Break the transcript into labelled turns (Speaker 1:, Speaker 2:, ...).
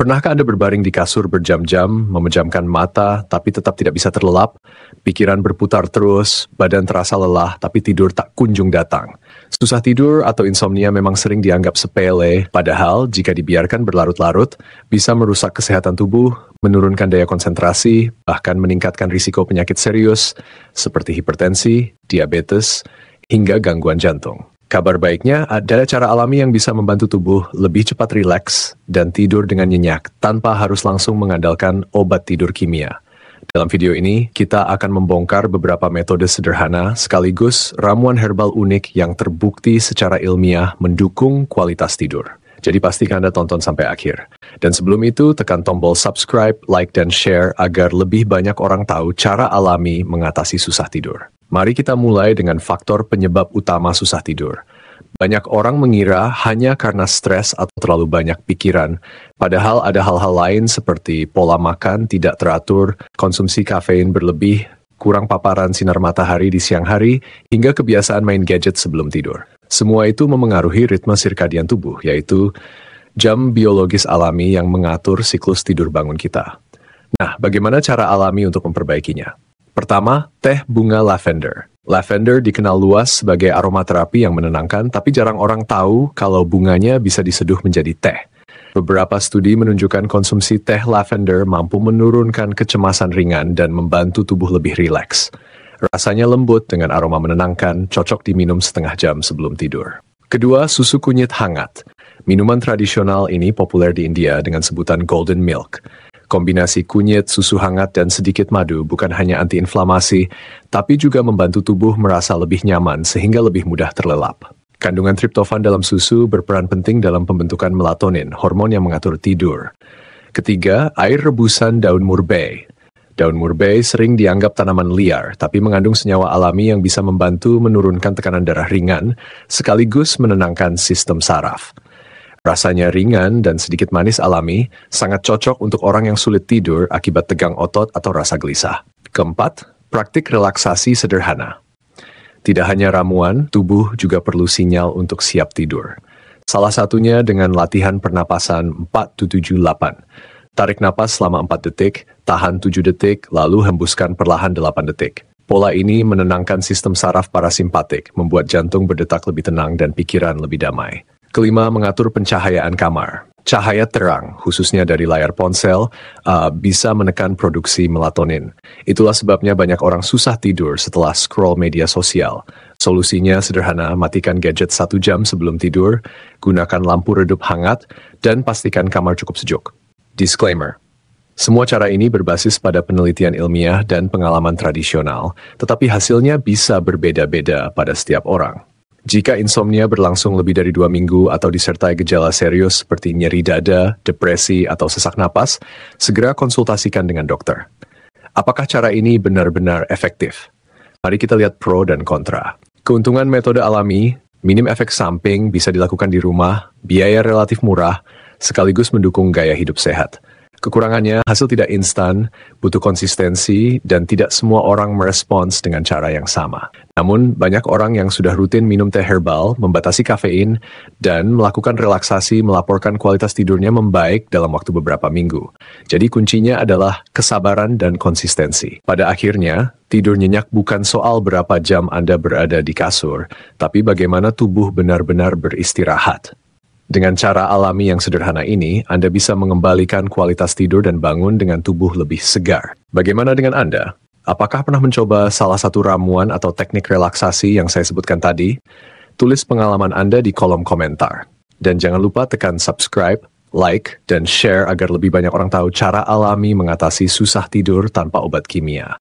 Speaker 1: Pernahkah Anda berbaring di kasur berjam-jam, memejamkan mata, tapi tetap tidak bisa terlelap? Pikiran berputar terus, badan terasa lelah, tapi tidur tak kunjung datang. Susah tidur atau insomnia memang sering dianggap sepele, padahal jika dibiarkan berlarut-larut, bisa merusak kesehatan tubuh, menurunkan daya konsentrasi, bahkan meningkatkan risiko penyakit serius, seperti hipertensi, diabetes, hingga gangguan jantung. Kabar baiknya, ada cara alami yang bisa membantu tubuh lebih cepat rileks dan tidur dengan nyenyak tanpa harus langsung mengandalkan obat tidur kimia. Dalam video ini, kita akan membongkar beberapa metode sederhana sekaligus ramuan herbal unik yang terbukti secara ilmiah mendukung kualitas tidur. Jadi pastikan Anda tonton sampai akhir. Dan sebelum itu, tekan tombol subscribe, like, dan share agar lebih banyak orang tahu cara alami mengatasi susah tidur. Mari kita mulai dengan faktor penyebab utama susah tidur. Banyak orang mengira hanya karena stres atau terlalu banyak pikiran, padahal ada hal-hal lain seperti pola makan tidak teratur, konsumsi kafein berlebih, kurang paparan sinar matahari di siang hari, hingga kebiasaan main gadget sebelum tidur. Semua itu memengaruhi ritme sirkadian tubuh, yaitu jam biologis alami yang mengatur siklus tidur bangun kita. Nah, bagaimana cara alami untuk memperbaikinya? Pertama, teh bunga lavender. Lavender dikenal luas sebagai aromaterapi yang menenangkan, tapi jarang orang tahu kalau bunganya bisa diseduh menjadi teh. Beberapa studi menunjukkan konsumsi teh lavender mampu menurunkan kecemasan ringan dan membantu tubuh lebih rileks. Rasanya lembut dengan aroma menenangkan, cocok diminum setengah jam sebelum tidur. Kedua, susu kunyit hangat. Minuman tradisional ini populer di India dengan sebutan golden milk. Kombinasi kunyit, susu hangat, dan sedikit madu bukan hanya antiinflamasi, tapi juga membantu tubuh merasa lebih nyaman sehingga lebih mudah terlelap. Kandungan triptofan dalam susu berperan penting dalam pembentukan melatonin, hormon yang mengatur tidur. Ketiga, air rebusan daun murbei. Daun murbei sering dianggap tanaman liar, tapi mengandung senyawa alami yang bisa membantu menurunkan tekanan darah ringan, sekaligus menenangkan sistem saraf. Rasanya ringan dan sedikit manis alami, sangat cocok untuk orang yang sulit tidur akibat tegang otot atau rasa gelisah. Keempat, praktik relaksasi sederhana. Tidak hanya ramuan, tubuh juga perlu sinyal untuk siap tidur. Salah satunya dengan latihan pernapasan 4-7-8. Tarik napas selama 4 detik, tahan 7 detik, lalu hembuskan perlahan 8 detik. Pola ini menenangkan sistem saraf parasimpatik, membuat jantung berdetak lebih tenang dan pikiran lebih damai. Kelima, mengatur pencahayaan kamar. Cahaya terang, khususnya dari layar ponsel, bisa menekan produksi melatonin. Itulah sebabnya banyak orang susah tidur setelah scroll media sosial. Solusinya sederhana, matikan gadget 1 jam sebelum tidur, gunakan lampu redup hangat, dan pastikan kamar cukup sejuk. Disclaimer. Semua cara ini berbasis pada penelitian ilmiah dan pengalaman tradisional, tetapi hasilnya bisa berbeda-beda pada setiap orang. Jika insomnia berlangsung lebih dari 2 minggu atau disertai gejala serius seperti nyeri dada, depresi, atau sesak napas, segera konsultasikan dengan dokter. Apakah cara ini benar-benar efektif? Mari kita lihat pro dan kontra. Keuntungan metode alami, minim efek samping, bisa dilakukan di rumah, biaya relatif murah, sekaligus mendukung gaya hidup sehat. Kekurangannya, hasil tidak instan, butuh konsistensi, dan tidak semua orang merespons dengan cara yang sama. Namun, banyak orang yang sudah rutin minum teh herbal, membatasi kafein, dan melakukan relaksasi melaporkan kualitas tidurnya membaik dalam waktu beberapa minggu. Jadi kuncinya adalah kesabaran dan konsistensi. Pada akhirnya, tidur nyenyak bukan soal berapa jam Anda berada di kasur, tapi bagaimana tubuh benar-benar beristirahat. Dengan cara alami yang sederhana ini, Anda bisa mengembalikan kualitas tidur dan bangun dengan tubuh lebih segar. Bagaimana dengan Anda? Apakah pernah mencoba salah satu ramuan atau teknik relaksasi yang saya sebutkan tadi? Tulis pengalaman Anda di kolom komentar. Dan jangan lupa tekan subscribe, like, dan share agar lebih banyak orang tahu cara alami mengatasi susah tidur tanpa obat kimia.